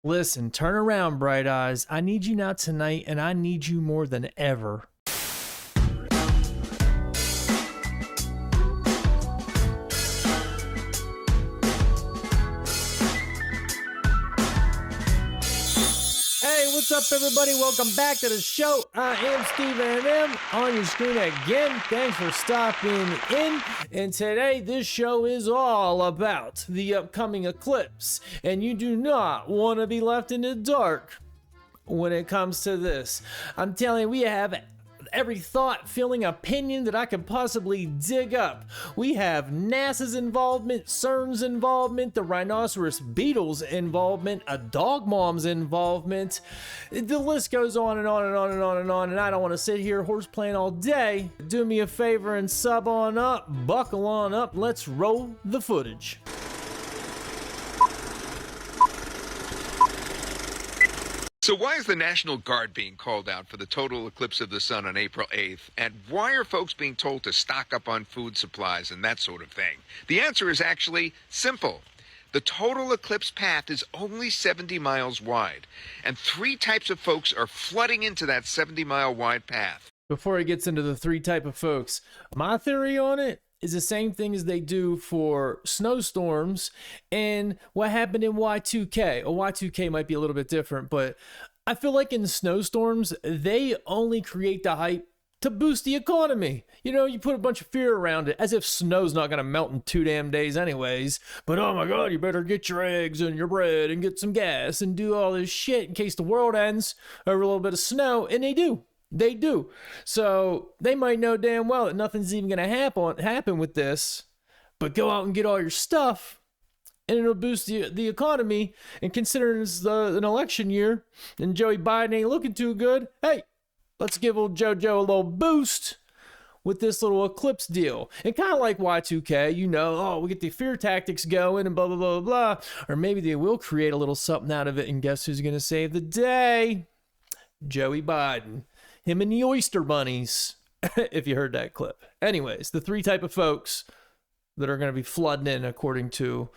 Listen, turn around, Bright Eyes. I need you now tonight, and I need you more than ever. What's up, everybody? Welcome back to the show. I am Steven M. on your screen again. Thanks for stopping in. And today, this show is all about the upcoming eclipse. And you do not want to be left in the dark when it comes to this. I'm telling you, we have every thought, feeling, opinion that I could possibly dig up. We have NASA's involvement, CERN's involvement, the rhinoceros beetle's involvement, a dog mom's involvement. The list goes on and on and on and on and on, and I don't want to sit here horseplaying all day. Do me a favor and sub on up, buckle on up, let's roll the footage. So why is the National Guard being called out for the total eclipse of the sun on April 8th? And why are folks being told to stock up on food supplies and that sort of thing? The answer is actually simple. The total eclipse path is only 70 miles wide, and three types of folks are flooding into that 70-mile wide path. Before he gets into the three type of folks, my theory on it is the same thing as they do for snowstorms and what happened in Y2K. Y2K might be a little bit different, but I feel like in snowstorms, they only create the hype to boost the economy. You know, you put a bunch of fear around it, as if snow's not going to melt in 2 damn days anyways. But oh my God, you better get your eggs and your bread and get some gas and do all this shit in case the world ends over a little bit of snow. And they do. They do. So they might know damn well that nothing's even going to happen with this, but go out and get all your stuff and it'll boost the economy. And considering it's an election year and Joey Biden ain't looking too good, hey, let's give old JoJo a little boost with this little eclipse deal. And kind of like Y2K, you know, oh, we get the fear tactics going and blah, blah, blah, blah. Or maybe they will create a little something out of it. And guess who's going to save the day? Joey Biden. Him and the Oyster Bunnies, if you heard that clip. Anyways, the three type of folks that are going to be flooding in, according to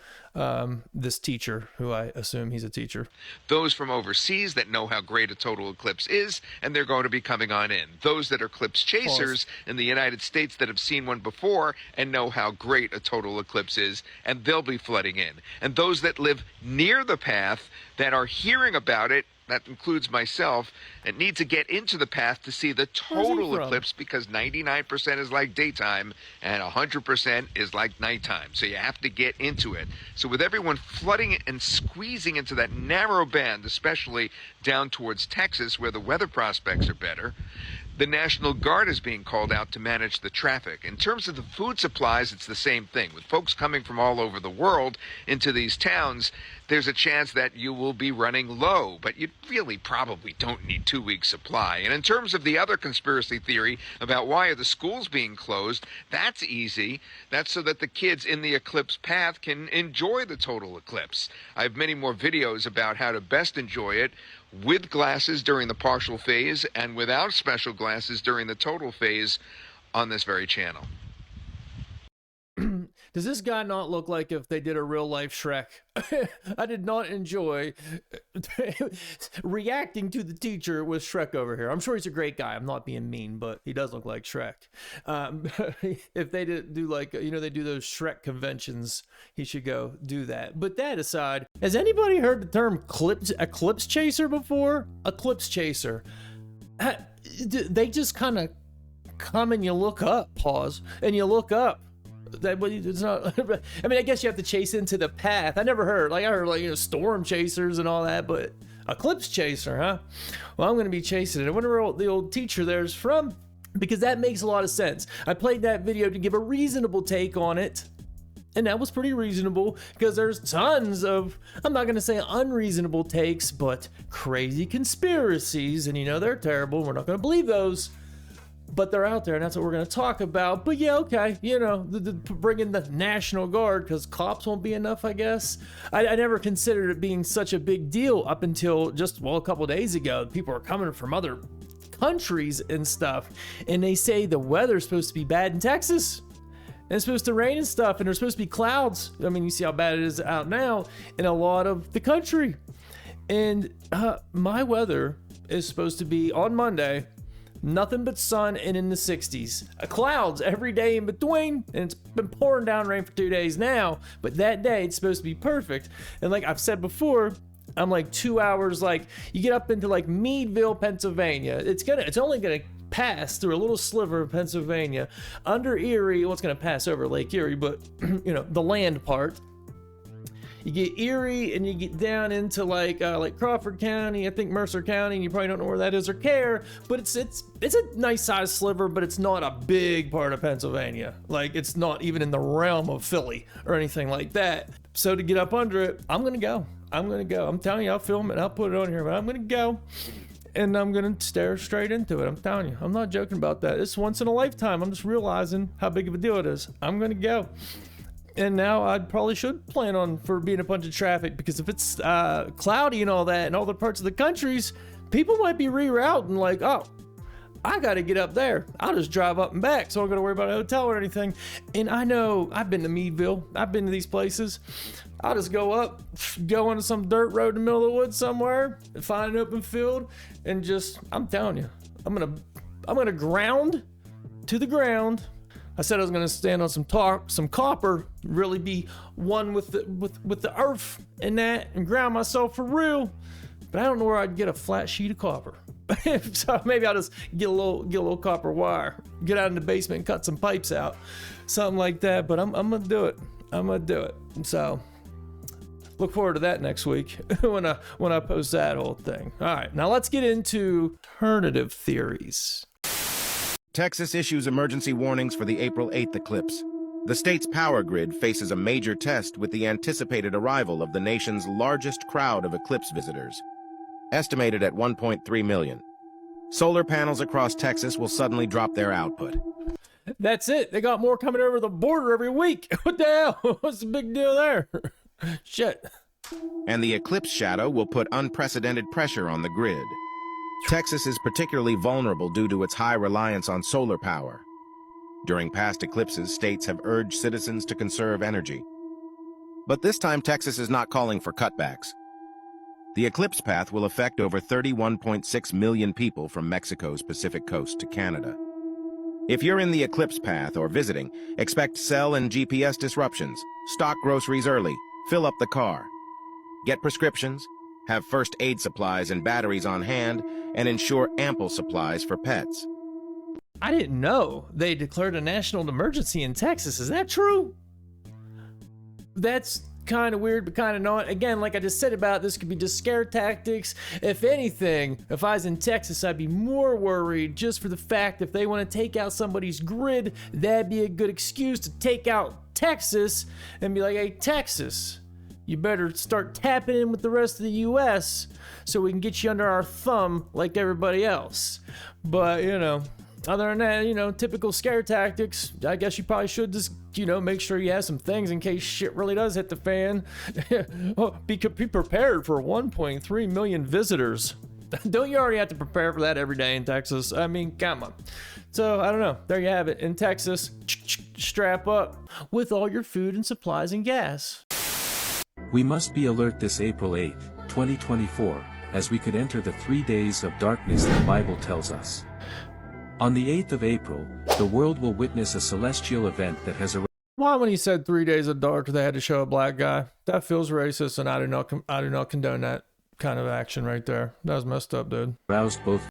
this teacher, who I assume he's a teacher. Those from overseas that know how great a total eclipse is, and they're going to be coming on in. Those that are eclipse chasers in the United States that have seen one before and know how great a total eclipse is, and they'll be flooding in. And those that live near the path that are hearing about it, that includes myself, and need to get into the path to see the total eclipse, because 99% is like daytime and 100% is like nighttime. So you have to get into it. So with everyone flooding and squeezing into that narrow band, especially down towards Texas where the weather prospects are better, the National Guard is being called out to manage the traffic. In terms of the food supplies, it's the same thing. With folks coming from all over the world into these towns, there's a chance that you will be running low, but you really probably don't need 2 weeks' supply. And in terms of the other conspiracy theory about why are the schools being closed, that's easy. That's so that the kids in the eclipse path can enjoy the total eclipse. I have many more videos about how to best enjoy it with glasses during the partial phase and without special glasses during the total phase on this very channel. Does this guy not look like if they did a real life Shrek? I did not enjoy reacting to the teacher with Shrek over here. I'm sure he's a great guy. I'm not being mean, but he does look like Shrek. If they did do like, you know, they do those Shrek conventions, he should go do that. But that aside, has anybody heard the term eclipse chaser before? Eclipse chaser. They just kind of come and you look up, pause, and you look up. That it's not. I mean, I guess you have to chase into the path. I heard like, you know, storm chasers and all that, but eclipse chaser, huh? Well, I'm going to be chasing it. I wonder where the old teacher there is from, because that makes a lot of sense. I played that video to give a reasonable take on it, and that was pretty reasonable, because there's tons of, I'm not going to say unreasonable takes, but crazy conspiracies, and you know they're terrible. We're not going to believe those. But they're out there, and that's what we're going to talk about. But yeah, okay, you know, bring in the National Guard, because cops won't be enough, I guess. I never considered it being such a big deal up until just, well, a couple days ago. People are coming from other countries and stuff, and they say the weather's supposed to be bad in Texas. And it's supposed to rain and stuff, and there's supposed to be clouds. I mean, you see how bad it is out now in a lot of the country. And my weather is supposed to be on Monday, nothing but sun and in the 60s. Clouds every day in between, and it's been pouring down rain for 2 days now, but that day it's supposed to be perfect. And like I've said before, I'm like 2 hours, like you get up into like Meadville, Pennsylvania. It's only gonna pass through a little sliver of Pennsylvania under Erie. Well, it's gonna pass over Lake Erie, but you know, the land part. You get Erie and you get down into like Crawford County, I think Mercer County, and you probably don't know where that is or care, but it's a nice sized sliver, but it's not a big part of Pennsylvania. Like it's not even in the realm of Philly or anything like that. So to get up under it, I'm gonna go. I'm telling you, I'll film it, I'll put it on here, but I'm gonna go. And I'm gonna stare straight into it. I'm telling you, I'm not joking about that. It's once in a lifetime. I'm just realizing how big of a deal it is. I'm gonna go. And now I probably should plan on for being a bunch of traffic, because if it's cloudy and all that in all the parts of the countries, people might be rerouting like, oh, I got to get up there. I'll just drive up and back, so I don't got to worry about a hotel or anything. And I know I've been to Meadville. I've been to these places. I'll just go up, go onto some dirt road in the middle of the woods somewhere, and find an open field, and just, I'm telling you, I'm gonna ground to the ground. I said I was gonna stand on some copper, really be one with the earth and that, and ground myself for real. But I don't know where I'd get a flat sheet of copper. So maybe I'll just get a little copper wire, get out in the basement and cut some pipes out, something like that. But I'm gonna do it. So look forward to that next week when I post that whole thing. All right, now let's get into alternative theories. Texas issues emergency warnings for the April 8th eclipse. The state's power grid faces a major test with the anticipated arrival of the nation's largest crowd of eclipse visitors, estimated at 1.3 million. Solar panels across Texas will suddenly drop their output. That's it. They got more coming over the border every week. What the hell? What's the big deal there? Shit. And the eclipse shadow will put unprecedented pressure on the grid. Texas is particularly vulnerable due to its high reliance on solar power. During past eclipses, states have urged citizens to conserve energy. But this time, Texas is not calling for cutbacks. The eclipse path will affect over 31.6 million people from Mexico's Pacific coast to Canada. If you're in the eclipse path or visiting, expect cell and GPS disruptions, stock groceries early, fill up the car, get prescriptions, have first aid supplies and batteries on hand, and ensure ample supplies for pets. I didn't know they declared a national emergency in Texas. Is that true? That's kind of weird, but kind of not. Again, like I just said about this, could be just scare tactics. If anything, if I was in Texas, I'd be more worried just for the fact if they want to take out somebody's grid, that'd be a good excuse to take out Texas and be like, hey, Texas, you better start tapping in with the rest of the U.S. so we can get you under our thumb like everybody else. But, you know, other than that, you know, typical scare tactics, I guess you probably should just, you know, make sure you have some things in case shit really does hit the fan. Be prepared for 1.3 million visitors. Don't you already have to prepare for that every day in Texas? I mean, come on. So, I don't know. There you have it. In Texas, strap up with all your food and supplies and gas. We must be alert this April 8th, 2024, as we could enter the 3 days of darkness the Bible tells us. On the 8th of April, the world will witness a celestial event that has Why, when he said 3 days of dark, they had to show a black guy? That feels racist, and I do not condone that kind of action right there. That was messed up, dude. aroused both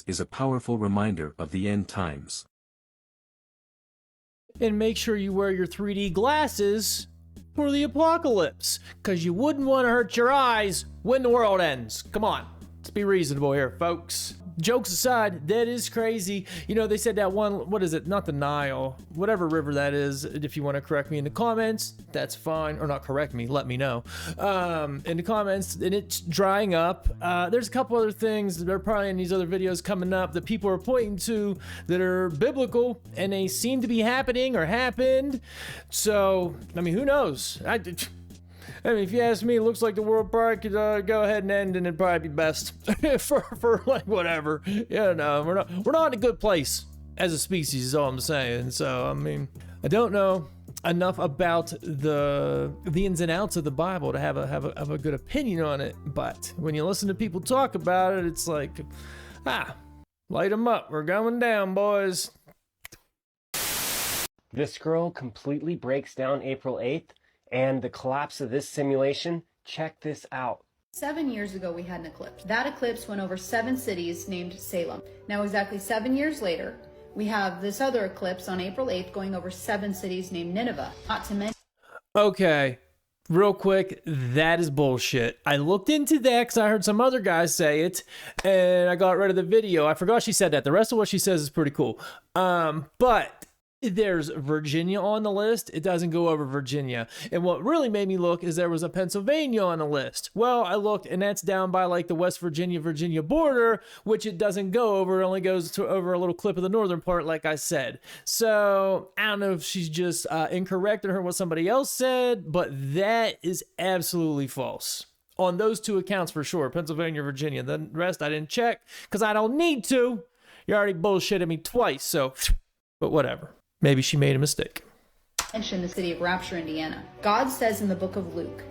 is a powerful reminder of the end times. And make sure you wear your 3D glasses for the apocalypse, because you wouldn't want to hurt your eyes when the world ends. Come on, let's be reasonable here, folks. Jokes aside, that is crazy. You know, they said that one, what is it? Not the Nile, whatever river that is. If you want to correct me in the comments, that's fine. Or not correct me, let me know. In the comments, and it's drying up. There's a couple other things that are probably in these other videos coming up that people are pointing to that are biblical, and they seem to be happening or happened. So, I mean, who knows? I mean, if you ask me, it looks like the world probably could go ahead and end, and it'd probably be best for like whatever. You know, we're not in a good place as a species, is all I'm saying. So, I mean, I don't know enough about the ins and outs of the Bible to have a good opinion on it. But when you listen to people talk about it, it's like, light them up. We're going down, boys. This scroll completely breaks down April 8th. And the collapse of this simulation, check this out. 7 years ago, we had an eclipse. That eclipse went over 7 cities named Salem. Now, exactly 7 years later, we have this other eclipse on April 8th going over 7 cities named Nineveh. Not to mention... Okay, real quick, that is bullshit. I looked into that because I heard some other guys say it, and I got rid of the video. I forgot she said that. The rest of what she says is pretty cool. But... there's Virginia on the list. It doesn't go over Virginia. And what really made me look is there was a Pennsylvania on the list. Well, I looked, and that's down by like the West Virginia border, which it doesn't go over. It only goes to over a little clip of the northern part, like I said. So I don't know if she's just incorrect in her what somebody else said, but that is absolutely false. On those two accounts for sure, Pennsylvania, Virginia. The rest I didn't check because I don't need to. You already bullshitted me twice, so, but whatever. Maybe she made a mistake. Mention the city of Rapture, Indiana. God says in the book of Luke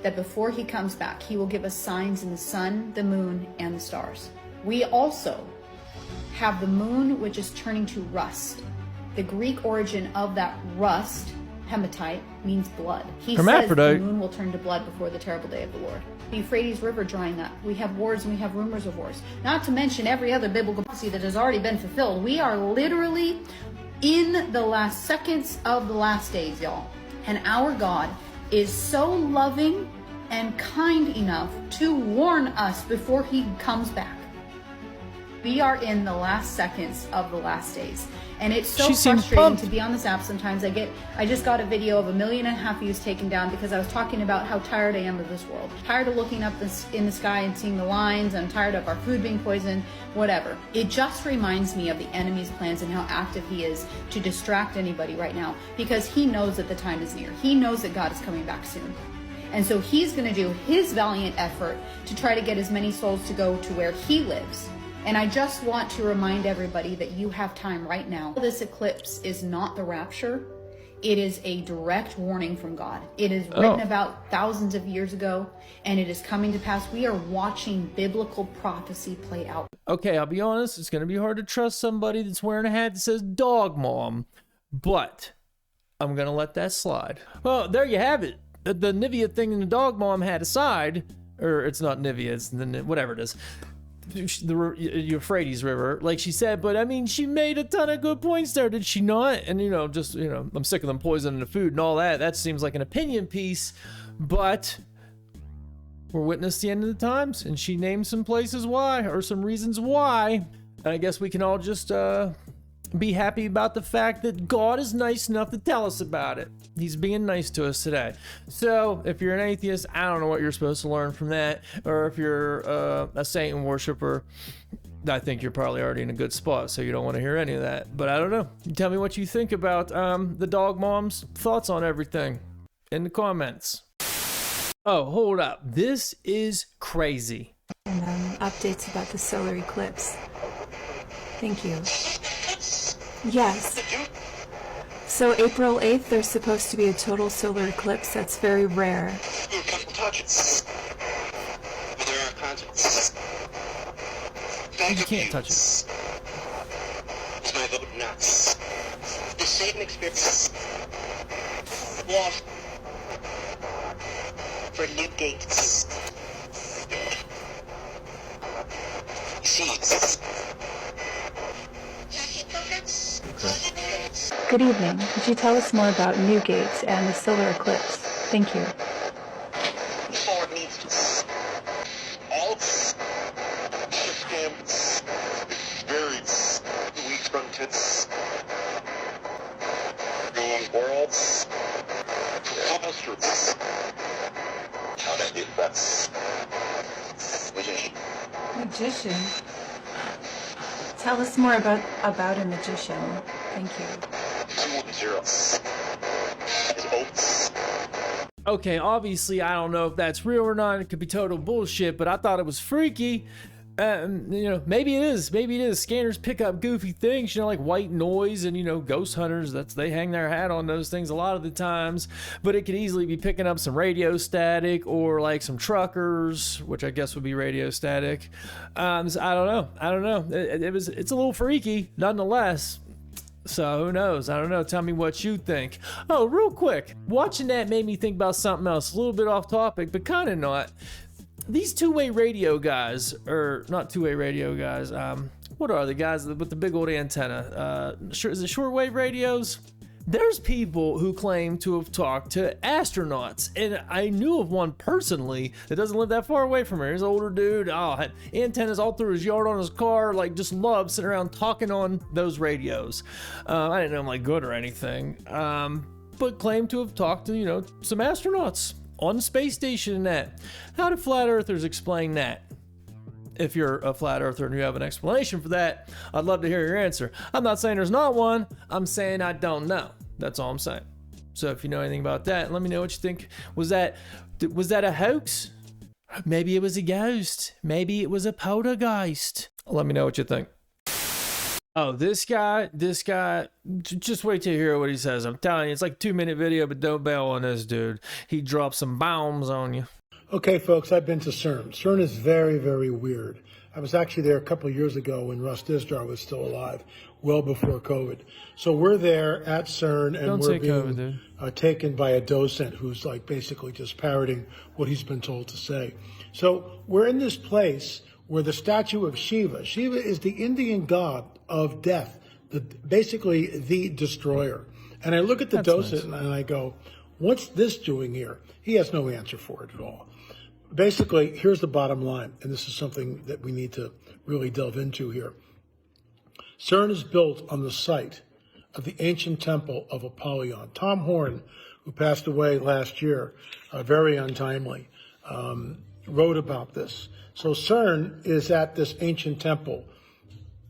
that before he comes back, he will give us signs in the sun, the moon, and the stars. We also have the moon, which is turning to rust. The Greek origin of that rust, hematite, means blood. He says the moon will turn to blood before the terrible day of the Lord. The Euphrates River drying up. We have wars and we have rumors of wars. Not to mention every other biblical prophecy that has already been fulfilled. We are literally in the last seconds of the last days, y'all. And our God is so loving and kind enough to warn us before he comes back. We are in the last seconds of the last days. And it's so frustrating to be on this app sometimes. I just got a video of 1.5 million views taken down because I was talking about how tired I am of this world. Tired of looking up in the sky and seeing the lines. I'm tired of our food being poisoned, whatever. It just reminds me of the enemy's plans and how active he is to distract anybody right now, because he knows that the time is near. He knows that God is coming back soon. And so he's going to do his valiant effort to try to get as many souls to go to where he lives. And I just want to remind everybody that you have time right now. This eclipse is not the rapture. It is a direct warning from God. It is written about thousands of years ago, and it is coming to pass. We are watching biblical prophecy play out. Okay, I'll be honest. It's going to be hard to trust somebody that's wearing a hat that says dog mom, but I'm going to let that slide. Well, there you have it. The Nivea thing in the dog mom hat aside, or it's not Nivea, it's whatever it is. The Euphrates River, like she said, but I mean, she made a ton of good points there, did she not? And I'm sick of them poisoning the food and all that. That seems like an opinion piece, but we're witnessing the end of the times, and she named some places why, or some reasons why. And I guess we can all just be happy about the fact that God is nice enough to tell us about it. He's being nice to us today. So if you're an atheist, I don't know what you're supposed to learn from that. Or if you're a Satan worshiper, I think you're probably already in a good spot, so you don't want to hear any of that. But I don't know. Tell me what you think about the dog mom's thoughts on everything in the comments. Oh, hold up. This is crazy. And updates about the solar eclipse. Thank you. Yes. So April 8th, there's supposed to be a total solar eclipse. That's very rare. You can't touch it. But there are consequences. You can't touch it. It's my vote nuts. The Satan experience. Lost. For new gates. You see, Good evening. Could you tell us more about Newgate and the solar eclipse? Thank you. Forward needs to all understand very weak from tits going worlds clusters. How that did that's Magician? Tell us more about a magician. Thank you. 2 zeros. Is oats. Okay, obviously, I don't know if that's real or not. It could be total bullshit, but I thought it was freaky. Maybe it is. Maybe it is. Scanners pick up goofy things, like white noise and, ghost hunters. They hang their hat on those things a lot of the times. But it could easily be picking up some radio static or like some truckers, which I guess would be radio static. So I don't know. It's a little freaky, nonetheless. So who knows? I don't know. Tell me what you think. Oh, real quick. Watching that made me think about something else. A little bit off topic, but kind of not. These two-way radio guys, or not two-way radio guys, what are the guys with the big old antenna? Is it shortwave radios? There's people who claim to have talked to astronauts, and I knew of one personally that doesn't live that far away from here. He's an older dude, had antennas all through his yard on his car, just loves sitting around talking on those radios. I didn't know him good or anything, but claimed to have talked to, some astronauts on the space station and that. How do flat earthers explain that? If you're a flat earther and you have an explanation for that, I'd love to hear your answer. I'm not saying there's not one. I'm saying I don't know. That's all I'm saying. So if you know anything about that, let me know what you think. Was that a hoax? Maybe it was a ghost. Maybe it was a poltergeist. Let me know what you think. Oh, this guy, just wait till you hear what he says. I'm telling you, it's like a 2-minute video, but don't bail on this dude. He drops some bombs on you. Okay, folks, I've been to CERN. CERN is very, very weird. I was actually there a couple of years ago when Russ Dizdar was still alive, well before COVID. So we're there at CERN, and we're being taken by a docent who's basically just parroting what he's been told to say. So we're in this place where the statue of Shiva is the Indian god of death, basically the destroyer. And I look at the docent and I go, what's this doing here? He has no answer for it at all. Basically, here's the bottom line, and this is something that we need to really delve into here. CERN is built on the site of the ancient temple of Apollyon. Tom Horn, who passed away last year, very untimely, wrote about this. So CERN is at this ancient temple.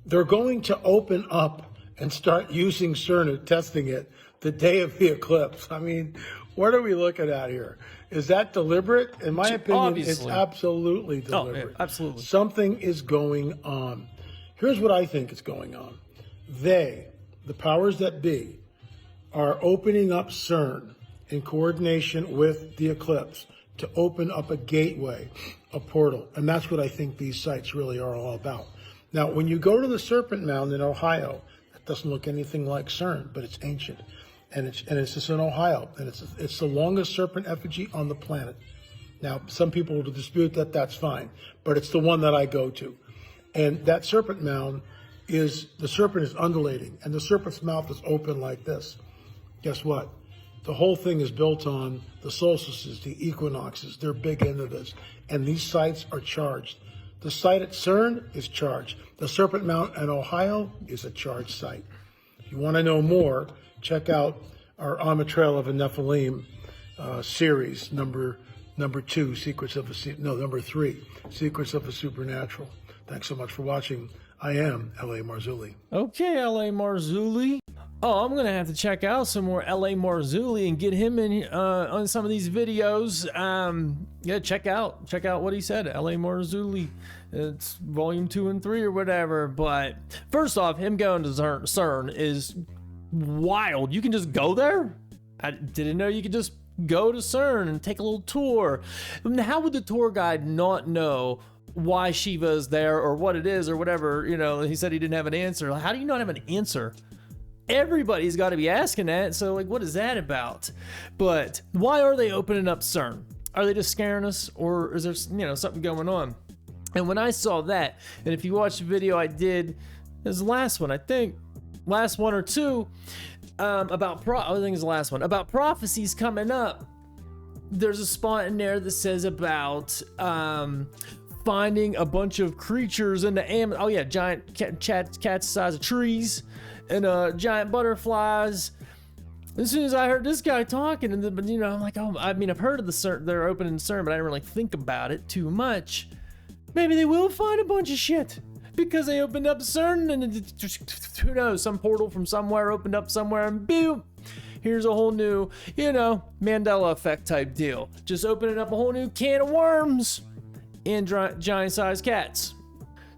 They're going to open up and start using CERN and testing it the day of the eclipse. I mean, what are we looking at here? Is that deliberate? In my opinion, Obviously. It's absolutely deliberate. Oh, yeah, absolutely. Something is going on. Here's what I think is going on. The powers that be, are opening up CERN in coordination with the eclipse to open up a gateway, a portal. And that's what I think these sites really are all about. Now, when you go to the Serpent Mound in Ohio, it doesn't look anything like CERN, but it's ancient. And it's just in Ohio, and it's the longest serpent effigy on the planet. Now, some people will dispute that, that's fine, but it's the one that I go to. And that serpent mound the serpent is undulating, and the serpent's mouth is open like this. Guess what? The whole thing is built on the solstices, the equinoxes. They're big into this, and these sites are charged. The site at CERN is charged. The Serpent Mound in Ohio is a charged site. If you want to know more, check out our On the Trail of a Nephilim series, number 3, Secrets of the Supernatural. Thanks so much for watching. I am L.A. Marzulli. Okay, L.A. Marzulli. Oh, I'm going to have to check out some more L.A. Marzulli and get him in on some of these videos. Yeah, check out what he said, L.A. Marzulli. It's volume 2 and 3 or whatever. But first off, him going to CERN is wild. You can just go there? I didn't know you could just go to CERN and take a little tour. How would the tour guide not know why Shiva is there or what it is or whatever? He said he didn't have an answer. How do you not have an answer? Everybody's got to be asking that. So what is that about? But why are they opening up CERN? Are they just scaring us, or is there something going on? And when I saw that, and if you watch the video I did, it was the last one, I think, last one or two, I think it's the last one, about prophecies coming up. There's a spot in there that says about finding a bunch of creatures in the giant cats the size of trees, and giant butterflies. As soon as I heard this guy talking, and I'm like, oh, I mean, I've heard of their opening CERN, but I didn't really think about it too much. Maybe they will find a bunch of shit because they opened up CERN, and who knows, some portal from somewhere opened up somewhere, and boom, here's a whole new, Mandela effect type deal. Just opening up a whole new can of worms and giant-sized cats.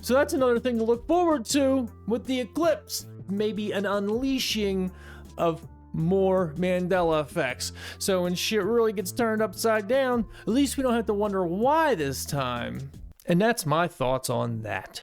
So that's another thing to look forward to with the eclipse. Maybe an unleashing of more Mandela effects. So when shit really gets turned upside down, at least we don't have to wonder why this time. And that's my thoughts on that.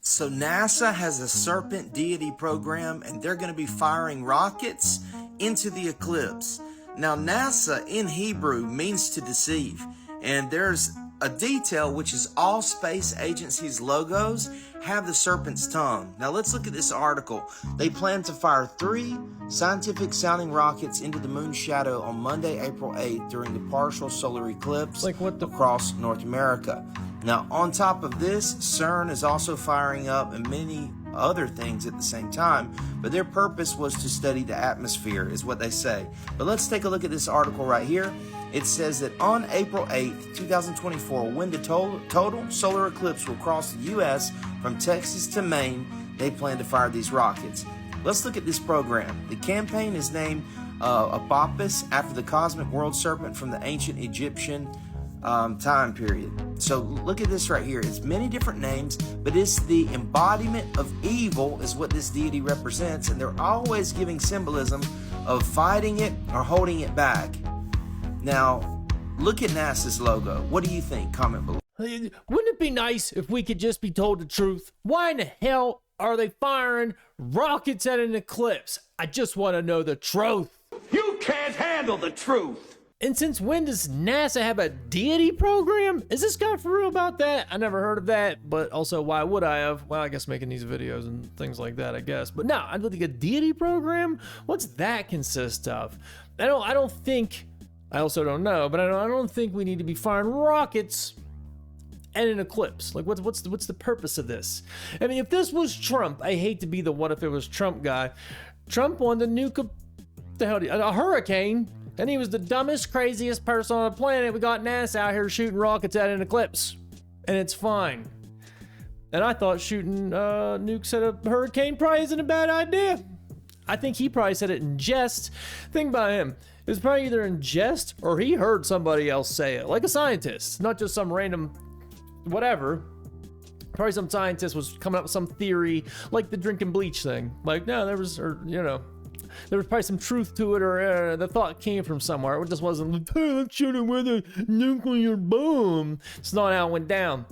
So NASA has a serpent deity program, and they're going to be firing rockets into the eclipse. Now, NASA in Hebrew means to deceive, and there's a detail which is all space agencies' logos have the serpent's tongue. Now let's look at this article. They plan to fire 3 scientific sounding rockets into the moon's shadow on Monday, April 8th during the partial solar eclipse across North America. Now on top of this, CERN is also firing up and many other things at the same time, but their purpose was to study the atmosphere, is what they say. But let's take a look at this article right here. It says that on April 8th, 2024, when the total solar eclipse will cross the U.S. from Texas to Maine, they plan to fire these rockets. Let's look at this program. The campaign is named Apopis, after the cosmic world serpent from the ancient Egyptian time period. So look at this right here. It's many different names, but it's the embodiment of evil is what this deity represents, and they're always giving symbolism of fighting it or holding it back. Now, look at NASA's logo. What do you think? Comment below. Wouldn't it be nice if we could just be told the truth? Why in the hell are they firing rockets at an eclipse? I just want to know the truth. You can't handle the truth. And since when does NASA have a deity program? Is this guy for real about that? I never heard of that, but also why would I have? Well, I guess making these videos and things like that, I guess. But no, I don't think a deity program? What's that consist of? I don't think, I also don't know, but I don't think we need to be firing rockets at an eclipse. Like, what's the purpose of this? I mean, if this was Trump, I hate to be the what if it was Trump guy. Trump wanted to nuke a hurricane, and he was the dumbest, craziest person on the planet. We got NASA out here shooting rockets at an eclipse, and it's fine. And I thought shooting nukes at a hurricane probably isn't a bad idea. I think he probably said it in jest. Think about him. It was probably either in jest or he heard somebody else say it, like a scientist, not just some random whatever. Probably some scientist was coming up with some theory, like the drinking bleach thing. Like, no, there was probably some truth to it, or the thought came from somewhere. It just wasn't like, hey, let's shoot it with a nuclear bomb. It's not how it went down.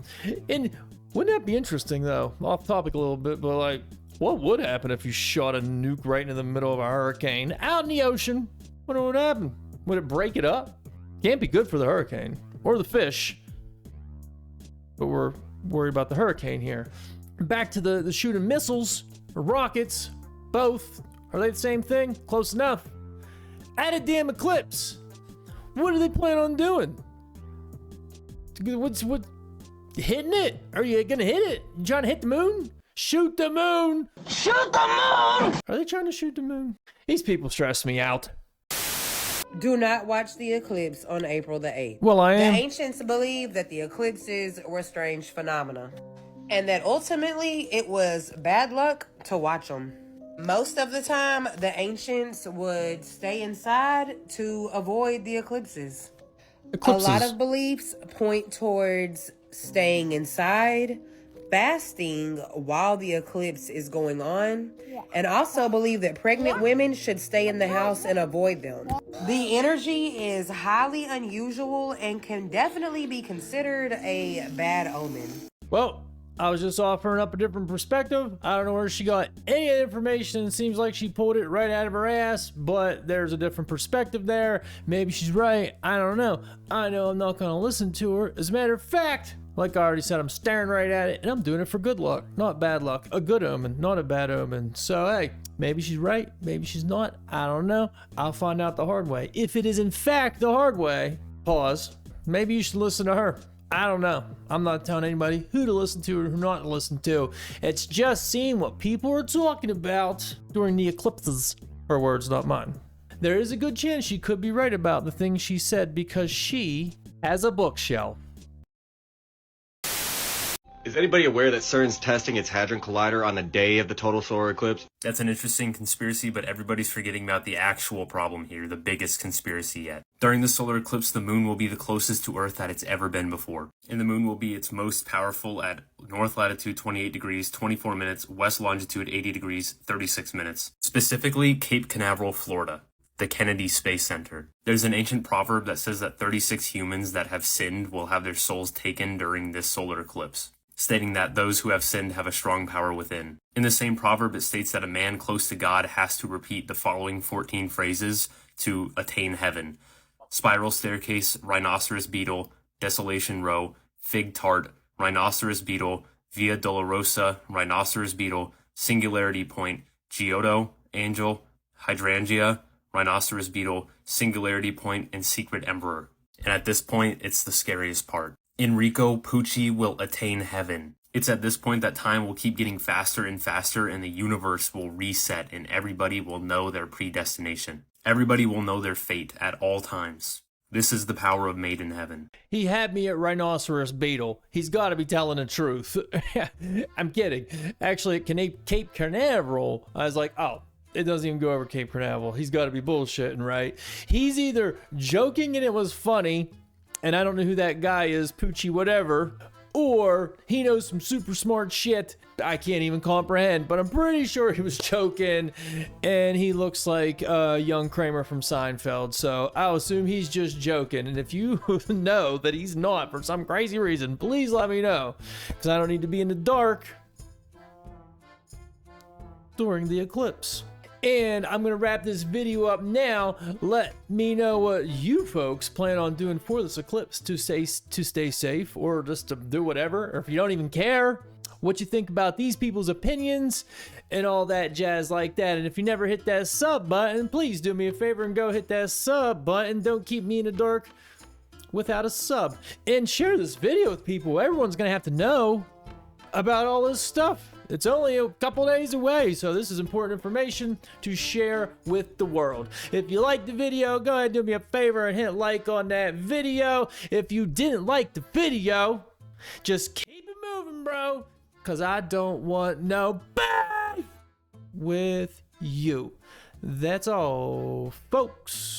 And wouldn't that be interesting, though? Off topic a little bit, but like, what would happen if you shot a nuke right into the middle of a hurricane out in the ocean? What would happen? Would it break it up? Can't be good for the hurricane or the fish. But we're worried about the hurricane here. Back to the shooting missiles or rockets. Both. Are they the same thing? Close enough. At a damn eclipse. What do they plan on doing? What? Hitting it? Are you gonna hit it? You trying to hit the moon? Shoot the moon! Shoot the moon! Are they trying to shoot the moon? These people stress me out. Do not watch the eclipse on April the 8th. Well, I am. The ancients believed that the eclipses were strange phenomena, and that ultimately it was bad luck to watch them. Most of the time, the ancients would stay inside to avoid the eclipses. A lot of beliefs point towards staying inside, fasting while the eclipse is going on, and also believe that pregnant women should stay in the house and avoid them. The energy is highly unusual and can definitely be considered a bad omen. Well, I was just offering up a different perspective. I don't know where she got any of the information. It seems like she pulled it right out of her ass, but there's a different perspective there. Maybe she's right. I don't know. I know I'm not going to listen to her. As a matter of fact, Like I already said, I'm staring right at it, and I'm doing it for good luck, not bad luck. A good omen, not a bad omen. So, hey, maybe she's right, maybe she's not. I don't know. I'll find out the hard way. If it is in fact the hard way, pause, maybe you should listen to her. I don't know. I'm not telling anybody who to listen to or who not to listen to. It's just seeing what people are talking about during the eclipses. Her words, not mine. There is a good chance she could be right about the things she said because she has a bookshelf. Is anybody aware that CERN's testing its Hadron Collider on the day of the total solar eclipse? That's an interesting conspiracy, but everybody's forgetting about the actual problem here, the biggest conspiracy yet. During the solar eclipse, the moon will be the closest to Earth that it's ever been before. And the moon will be its most powerful at north latitude 28 degrees, 24 minutes, west longitude 80 degrees, 36 minutes. Specifically, Cape Canaveral, Florida, the Kennedy Space Center. There's an ancient proverb that says that 36 humans that have sinned will have their souls taken during this solar eclipse, stating that those who have sinned have a strong power within. In the same proverb, it states that a man close to God has to repeat the following 14 phrases to attain heaven: spiral staircase, rhinoceros beetle, desolation row, fig tart, rhinoceros beetle, via dolorosa, rhinoceros beetle, singularity point, Giotto, angel, hydrangea, rhinoceros beetle, singularity point, and secret emperor. And at this point, it's the scariest part. Enrico Pucci will attain heaven. It's at this point that time will keep getting faster and faster, and the universe will reset, and everybody will know their predestination. Everybody will know their fate at all times. This is the power of Made in Heaven. He had me at rhinoceros beetle. He's got to be telling the truth. I'm kidding. Actually, at Cape Canaveral, I was like, oh, it doesn't even go over Cape Canaveral. He's got to be bullshitting, right? He's either joking and it was funny, and I don't know who that guy is, Poochie whatever, or he knows some super smart shit I can't even comprehend, but I'm pretty sure he was joking, and he looks like young Kramer from Seinfeld, so I'll assume he's just joking. And if you know that he's not for some crazy reason, please let me know, because I don't need to be in the dark during the eclipse. And I'm going to wrap this video up now. Let me know what you folks plan on doing for this eclipse to stay safe, or just to do whatever, or if you don't even care, what you think about these people's opinions and all that jazz like that. And if you never hit that sub button, please do me a favor and go hit that sub button. Don't keep me in the dark without a sub. And share this video with people. Everyone's going to have to know about all this stuff. It's only a couple days away, so this is important information to share with the world. If you liked the video, go ahead and do me a favor and hit like on that video. If you didn't like the video, just keep it moving, bro, because I don't want no beef with you. That's all, folks.